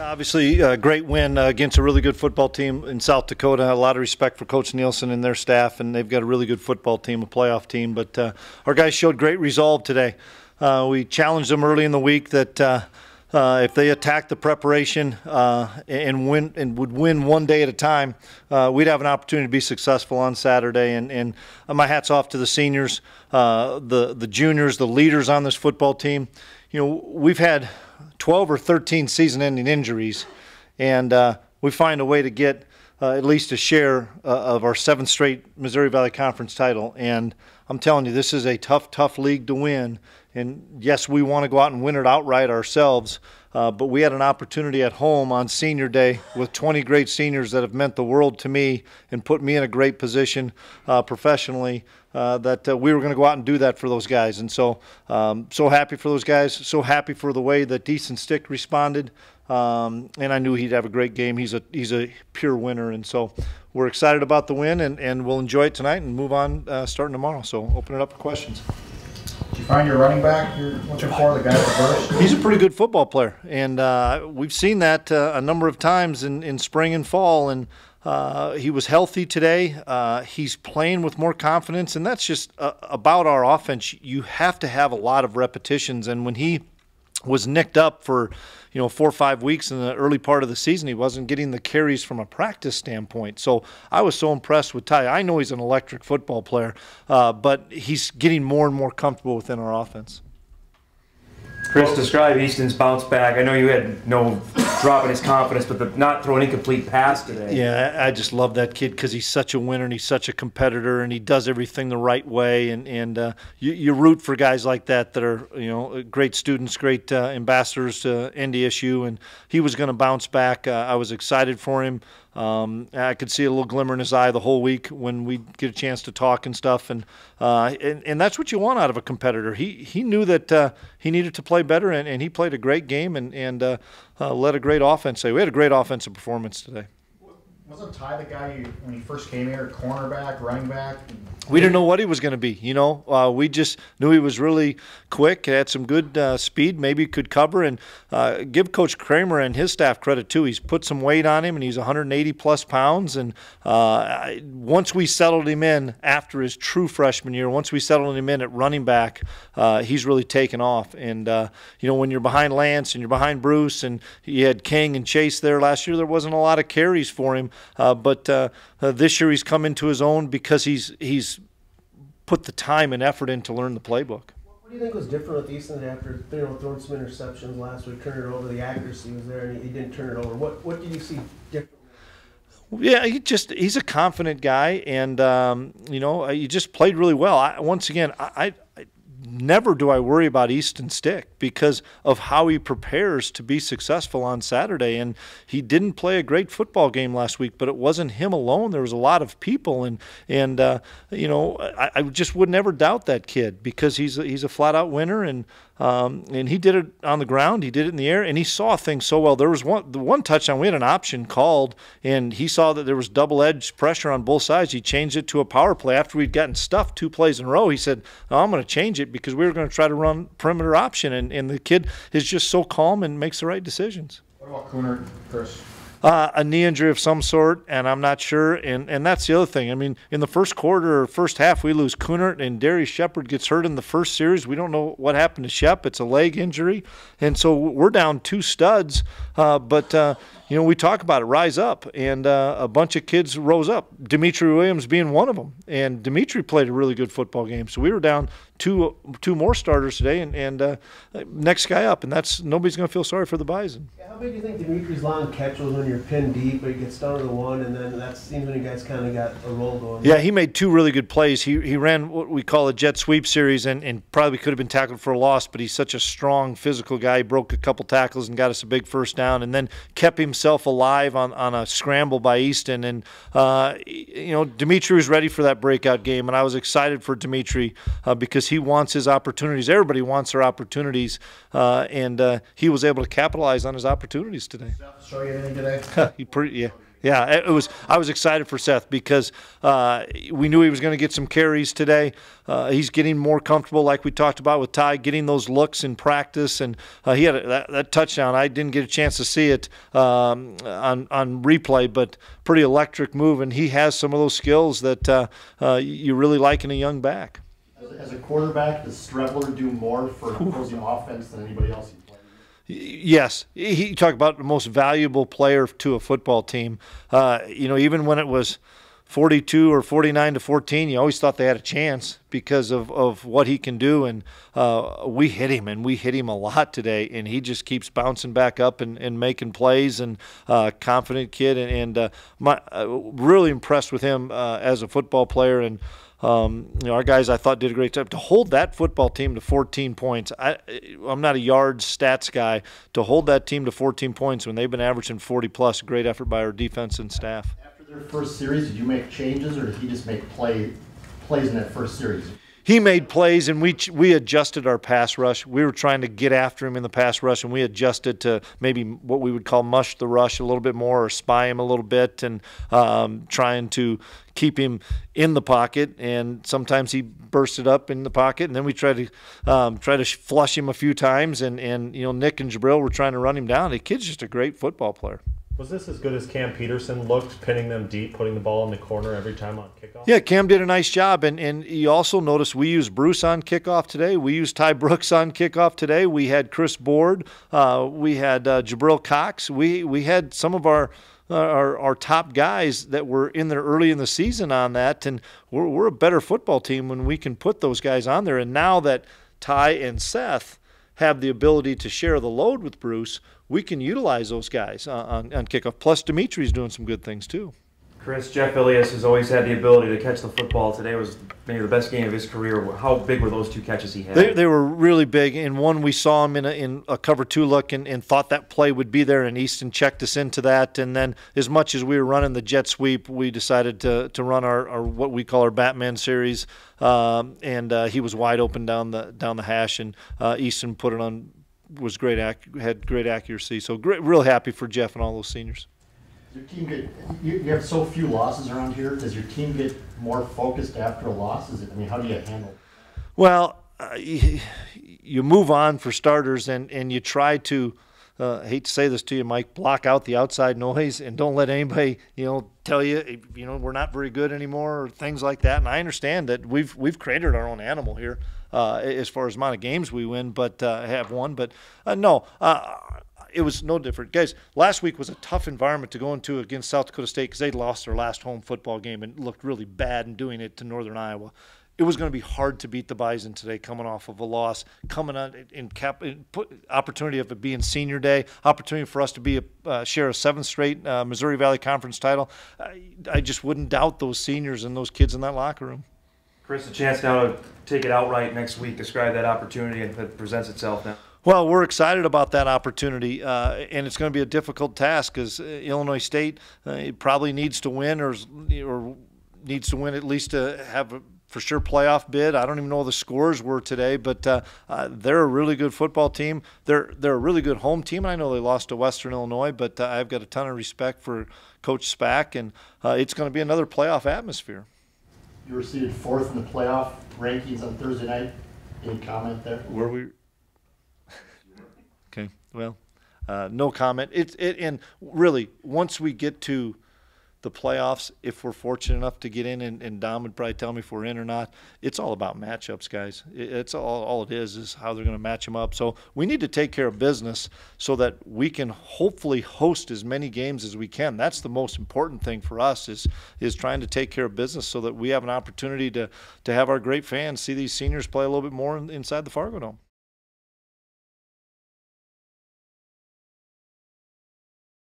Obviously, a great win against a really good football team in South Dakota. A lot of respect for Coach Nielsen and their staff, and they've got a really good football team, a playoff team. But our guys showed great resolve today. We challenged them early in the week that if they attacked the preparation and would win one day at a time, we'd have an opportunity to be successful on Saturday. And my hat's off to the seniors, the juniors, the leaders on this football team. You know, we've had 12 or 13 season-ending injuries, and we find a way to get at least a share of our 7th straight Missouri Valley Conference title. And I'm telling you, this is a tough league to win. And yes, we want to go out and win it outright ourselves, but we had an opportunity at home on senior day with 20 great seniors that have meant the world to me and put me in a great position professionally that we were going to go out and do that for those guys. And so so happy for those guys, so happy for the way that Decent Stick responded. And I knew he'd have a great game. He's a pure winner, and so we're excited about the win, and we'll enjoy it tonight and move on starting tomorrow. So open it up for questions. Did you find your running back you're looking for, the guy at the first? He's a pretty good football player, and we've seen that a number of times in spring and fall, and he was healthy today. He's playing with more confidence, and that's just about our offense. You have to have a lot of repetitions, and when he was nicked up for 4 or 5 weeks in the early part of the season, he wasn't getting the carries from a practice standpoint. So I was so impressed with Ty. I know he's an electric football player, but he's getting more and more comfortable within our offense. Chris, describe Easton's bounce back. I know you had no drop in his confidence, but not throw an incomplete pass today. Yeah, I just love that kid because he's such a winner and he's such a competitor and he does everything the right way. And you root for guys like that are great students, great ambassadors to NDSU. And he was going to bounce back. I was excited for him. I could see a little glimmer in his eye the whole week when we get a chance to talk and stuff, and that's what you want out of a competitor. He knew that he needed to play better, and he played a great game and led a great offense. We had a great offensive performance today. Wasn't Ty the guy when he first came here, cornerback, running back? We didn't know what he was going to be. We just knew he was really quick, had some good speed, maybe could cover, and give Coach Kramer and his staff credit too. He's put some weight on him, and he's 180-plus pounds. And once we settled him in after his true freshman year, once we settled him in at running back, he's really taken off. And when you're behind Lance and you're behind Bruce, and you had King and Chase there last year, there wasn't a lot of carries for him. But this year he's come into his own because he's put the time and effort in to learn the playbook. What do you think was different with Easton after throwing some interceptions last week, turning it over? The accuracy was there, and he didn't turn it over. What did you see different? Yeah, he's a confident guy, and he just played really well. Once again, I never do I worry about Easton Stick because of how he prepares to be successful on Saturday. And he didn't play a great football game last week, but it wasn't him alone. There was a lot of people, and I just would never doubt that kid because he's a flat-out winner, and he did it on the ground, he did it in the air, and he saw things so well. There was the one touchdown, we had an option called, and he saw that there was double-edged pressure on both sides. He changed it to a power play. After we'd gotten stuffed 2 plays in a row, he said, "No, I'm going to change it because we were going to try to run perimeter option," and the kid is just so calm and makes the right decisions. What about Cooner, Chris? A knee injury of some sort, and I'm not sure. And that's the other thing. I mean, in the first quarter or first half, we lose Cooner, and Darius Shepard gets hurt in the first series. We don't know what happened to Shep. It's a leg injury. And so we're down 2 studs. But we talk about it, rise up, and a bunch of kids rose up, Dimitri Williams being one of them. And Dimitri played a really good football game. So we were down two more starters today, and next guy up, and nobody's going to feel sorry for the Bison. How big do you think Dimitri's long catch was when you're pinned deep, but he gets down to the one, and then that seems when you guys kind of got a roll going? Yeah, he made 2 really good plays. He ran what we call a jet sweep series, and probably could have been tackled for a loss, but he's such a strong physical guy. He broke a couple tackles and got us a big first down, and then kept himself alive on a scramble by Easton. And Dimitri was ready for that breakout game, and I was excited for Dimitri because he wants his opportunities. Everybody wants their opportunities, and he was able to capitalize on his opportunities today. Show you anything today? Yeah, it was. I was excited for Seth because we knew he was going to get some carries today. He's getting more comfortable, like we talked about with Ty, getting those looks in practice, and he had that touchdown. I didn't get a chance to see it on replay, but pretty electric move, and he has some of those skills that you really like in a young back. As a quarterback, does Strebler do more for opposing offense than anybody else? Yes, he talked about the most valuable player to a football team. Even when it was 42 or 49-14, you always thought they had a chance because of what he can do. And we hit him a lot today. And he just keeps bouncing back up and making plays. And confident kid, and really impressed with him as a football player. And our guys, I thought, did a great job to hold that football team to 14 points. I'm not a yards stats guy. To hold that team to 14 points when they've been averaging 40+, great effort by our defense and staff. After their first series, did you make changes, or did he just make plays in that first series? He made plays, and we adjusted our pass rush. We were trying to get after him in the pass rush, and we adjusted to maybe what we would call mush the rush a little bit more, or spy him a little bit, and trying to keep him in the pocket. And sometimes he bursted up in the pocket, and then we tried to flush him a few times. And Nick and Jabril were trying to run him down. The kid's just a great football player. Was this as good as Cam Peterson looked, pinning them deep, putting the ball in the corner every time on kickoff? Yeah, Cam did a nice job, and you also noticed we used Bruce on kickoff today. We used Ty Brooks on kickoff today. We had Chris Board. We had Jabril Cox. We had some of our top guys that were in there early in the season on that, and we're a better football team when we can put those guys on there. And now that Ty and Seth have the ability to share the load with Bruce, we can utilize those guys on kickoff. Plus, Dimitri's doing some good things too. Chris, Jeff Ilias has always had the ability to catch the football. Today was maybe the best game of his career. How big were those two catches he had? They were really big. In one, we saw him in a cover 2 look and thought that play would be there, and Easton checked us into that. And then, as much as we were running the jet sweep, we decided to run our what we call our Batman series, and he was wide open down the hash, and Easton put it on. Was great, had great accuracy. So real happy for Jeff and all those seniors. Does your team you have so few losses around here. Does your team get more focused after a loss? How do you handle it? Well, you move on for starters, and you try to. Hate to say this to you, Mike, block out the outside noise and don't let anybody, tell you, we're not very good anymore or things like that. And I understand that we've created our own animal here as far as amount of games we win, but have won. But no, it was no different. Guys, last week was a tough environment to go into against South Dakota State because they'd lost their last home football game and looked really bad in doing it to Northern Iowa. It was going to be hard to beat the Bison today, coming off of a loss, coming on in opportunity of it being senior day, opportunity for us to be share a 7th straight Missouri Valley Conference title. I just wouldn't doubt those seniors and those kids in that locker room. Chris, a chance now to take it outright next week. Describe that opportunity and it presents itself now. Well, we're excited about that opportunity, and it's going to be a difficult task because Illinois State probably needs to win or needs to win at least to have a for sure playoff bid. I don't even know what the scores were today, but they're a really good football team. They're a really good home team. I know they lost to Western Illinois, but I've got a ton of respect for Coach Spack, and it's going to be another playoff atmosphere. You were seated 4th in the playoff rankings on Thursday night. Any comment there? Were we? Okay, well, no comment. And really, once we get to the playoffs, if we're fortunate enough to get in, and Dom would probably tell me if we're in or not, it's all about matchups, guys. It's all it is how they're going to match them up. So we need to take care of business so that we can hopefully host as many games as we can. That's the most important thing for us is trying to take care of business so that we have an opportunity to have our great fans see these seniors play a little bit more inside the Fargo Dome.